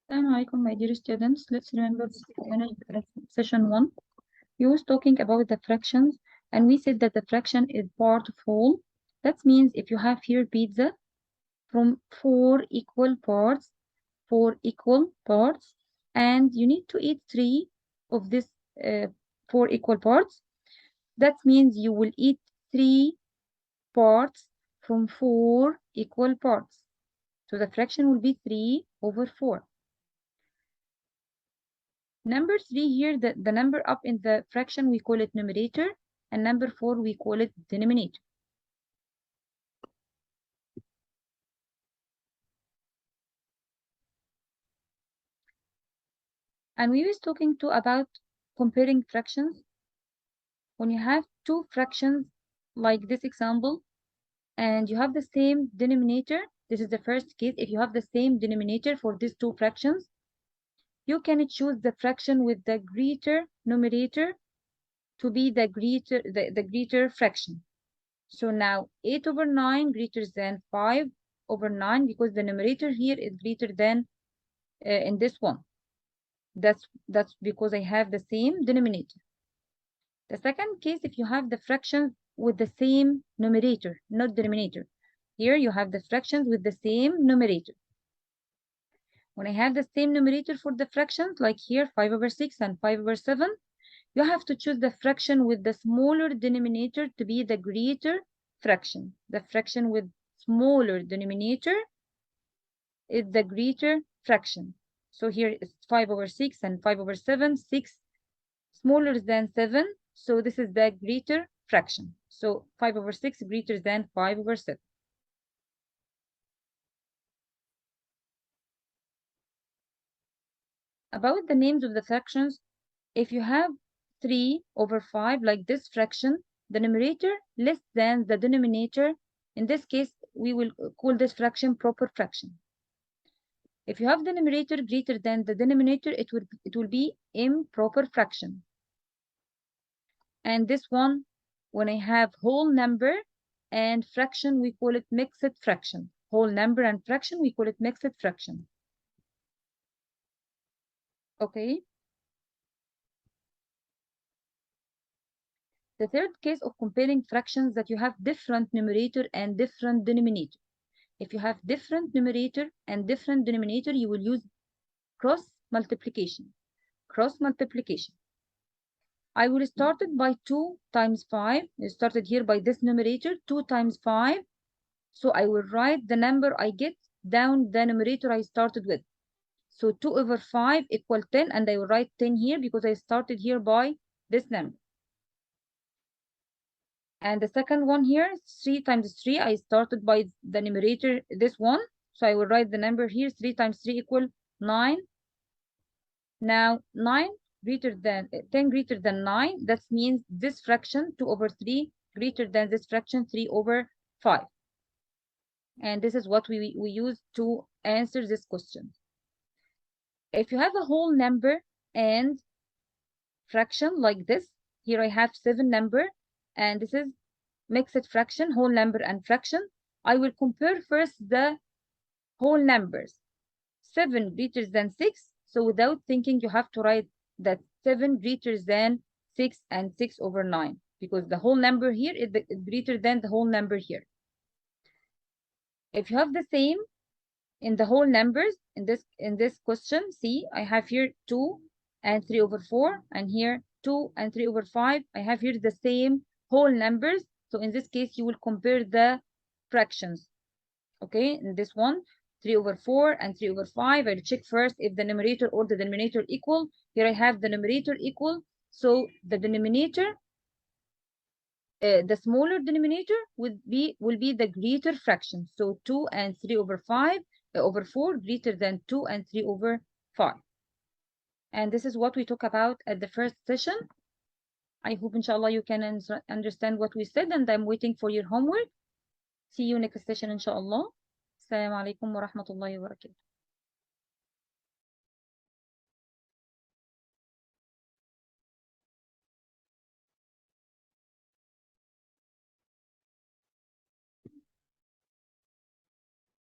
Assalamu alaikum, my dear students. Let's remember session 1. We was talking about the fractions, and we said that the fraction is part of whole. That means if you have here pizza from four equal parts, and you need to eat 3 of this 4 equal parts, that means you will eat 3 parts from 4 equal parts. So the fraction will be 3/4. Number 3 here, the number up in the fraction, we call it numerator, and number 4, we call it denominator. And we was talking too about comparing fractions. When you have two fractions, like this example, and you have the same denominator, this is the first case. If you have the same denominator for these two fractions, you can choose the fraction with the greater numerator to be the greater fraction. So now 8/9 greater than 5/9 because the numerator here is greater than in this one. That's because I have the same denominator. The second case, if you have the fractions with the same numerator, not denominator. Here you have the fractions with the same numerator. When I have the same numerator for the fractions, like here 5/6 and 5/7, you have to choose the fraction with the smaller denominator to be the greater fraction. The fraction with smaller denominator is the greater fraction. So here is 5/6 and 5/7, 6 smaller than 7. So this is the greater fraction. So 5/6 greater than 5/7. About the names of the fractions, if you have 3/5 like this fraction, the numerator less than the denominator, in this case, we will call this fraction proper fraction. If you have the numerator greater than the denominator, it will be improper fraction. And this one, when I have whole number and fraction, we call it mixed fraction. Whole number and fraction, we call it mixed fraction. Okay. The third case of comparing fractions that you have different numerator and different denominator. If you have different numerator and different denominator, you will use cross multiplication. Cross multiplication. I will start it by 2 times 5. I started here by this numerator, 2 times 5. So I will write the number I get down the numerator I started with. So 2/5 equal 10, and I will write 10 here because I started here by this number. And the second one here, 3 times 3, I started by the numerator, this one. So I will write the number here, 3 times 3 equal 9. Now 9 greater than 10 greater than 9, that means this fraction 2/3 greater than this fraction 3/5. And this is what we use to answer this question. If you have a whole number and fraction like this, here I have 7 number, and this is mixed fraction, whole number and fraction. I will compare first the whole numbers. 7 greater than 6, so without thinking, you have to write that 7 greater than 6 and 6/9, because the whole number here is greater than the whole number here. If you have the same in the whole numbers, in this question, see, I have here 2 and 3/4, and here 2 and 3/5. I have here the same whole numbers. So in this case, you will compare the fractions. Okay, in this one, 3/4 and 3/5. I'll check first if the numerator or the denominator equal. Here I have the numerator equal. So the denominator, the smaller denominator will be the greater fraction. So 2 and 3/4 greater than 2 and 3/5. And this is what we talked about at the first session. I hope, inshallah, you can understand what we said, and I'm waiting for your homework. See you next session, inshallah. Assalamu alaikum wa rahmatullahi wa barakatuh.